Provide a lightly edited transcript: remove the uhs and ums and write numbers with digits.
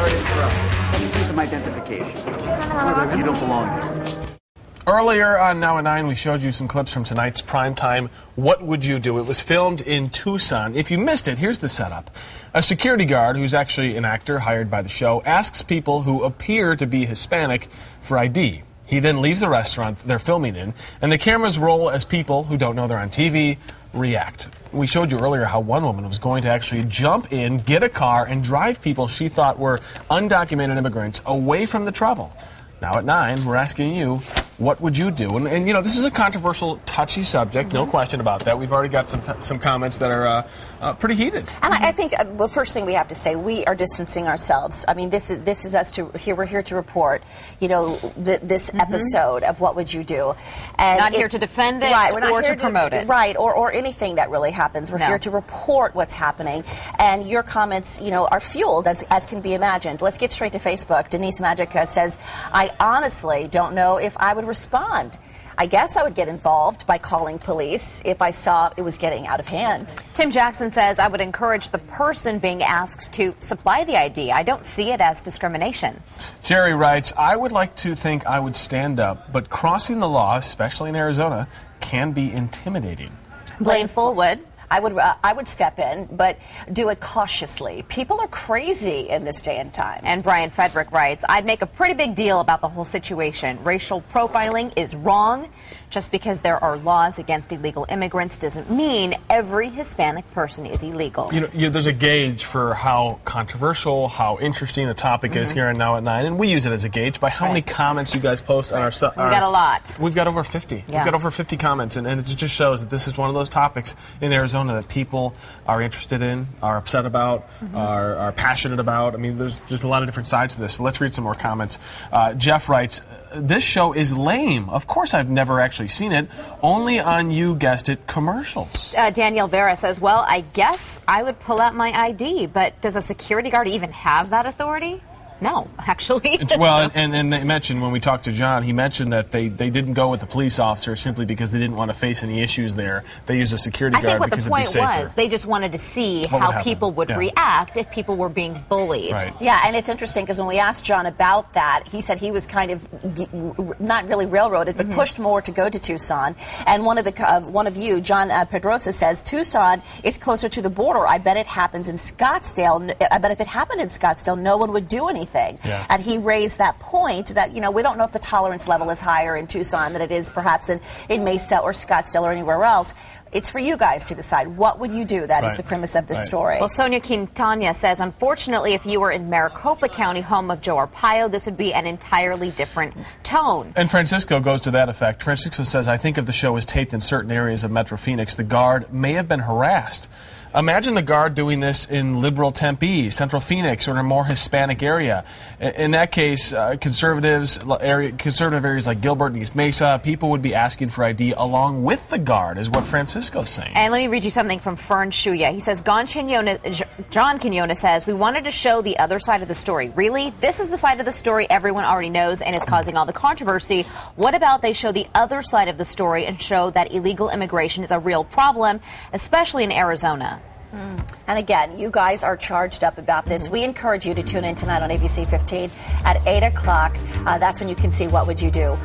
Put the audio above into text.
Sorry to interrupt. Let me see some identification. You don't belong here. Earlier on Now at 9, we showed you some clips from tonight's primetime What Would You Do? It was filmed in Tucson. If you missed it, here's the setup. A security guard, who's actually an actor hired by the show, asks people who appear to be Hispanic for ID. He then leaves the restaurant they're filming in, and the cameras roll as people who don't know they're on TV react. We showed you earlier how one woman was going to actually jump in, get a car, and drive people she thought were undocumented immigrants away from the trouble. Now at 9, we're asking you, what would you do? And you know, this is a controversial, touchy subject, no question about that. We've already got some comments that are pretty heated. And I think the first thing we have to say, we are distancing ourselves. I mean, this is us we're here to report, you know, this episode of What Would You Do? And not here to defend it, right, or to promote it. Right, or anything that really happens. We're here to report what's happening. And your comments, you know, are fueled as can be imagined. Let's get straight to Facebook. Denise Magica says, I honestly don't know if I would respond. I guess I would get involved by calling police if I saw it was getting out of hand. Tim Jackson says, I would encourage the person being asked to supply the ID. I don't see it as discrimination. Jerry writes, I would like to think I would stand up, but crossing the law, especially in Arizona, can be intimidating. Blaine Fullwood. I would step in, but do it cautiously. People are crazy in this day and time. And Brian Frederick writes, I'd make a pretty big deal about the whole situation. Racial profiling is wrong. Just because there are laws against illegal immigrants doesn't mean every Hispanic person is illegal. You know, there's a gauge for how controversial, how interesting a topic is here on Now at 9, and we use it as a gauge by how many comments you guys post on our site. We've got a lot. We've got over 50. We've got over 50 comments, and it just shows that this is one of those topics in Arizona that people are interested in, are upset about, are passionate about. I mean, there's a lot of different sides to this. So let's read some more comments. Jeff writes, this show is lame. Of course I've never actually seen it. Only on, you guessed it, commercials. Danielle Vera says, well, I guess I would pull out my ID, but does a security guard even have that authority? No, actually. Well, and they mentioned, when we talked to John, he mentioned that they didn't go with the police officer simply because they didn't want to face any issues there. They used a security guard because it'd be safer. I think what the point was, they just wanted to see how people would react if people were being bullied. Right. Yeah, and it's interesting because when we asked John about that, he said he was kind of not really railroaded, but pushed more to go to Tucson. And one of you, John Pedrosa, says Tucson is closer to the border. I bet it happens in Scottsdale. I bet if it happened in Scottsdale, no one would do anything. Yeah. And he raised that point that, you know, we don't know if the tolerance level is higher in Tucson than it is perhaps in Mesa or Scottsdale or anywhere else. It's for you guys to decide. What would you do? That is the premise of this story. Well, Sonia Quintana says, unfortunately, if you were in Maricopa County, home of Joe Arpaio, this would be an entirely different tone. And Francisco goes to that effect. Francisco says, I think if the show was taped in certain areas of Metro Phoenix, the guard may have been harassed. Imagine the guard doing this in liberal Tempe, Central Phoenix, or in a more Hispanic area. In that case, conservative areas like Gilbert and East Mesa, people would be asking for ID along with the guard, is what Francisco's saying. And let me read you something from Fern Shuya. He says, John Quinones says, we wanted to show the other side of the story. Really? This is the side of the story everyone already knows and is causing all the controversy. What about they show the other side of the story and show that illegal immigration is a real problem, especially in Arizona? And again, you guys are charged up about this. We encourage you to tune in tonight on ABC 15 at 8 o'clock. That's when you can see What Would You Do?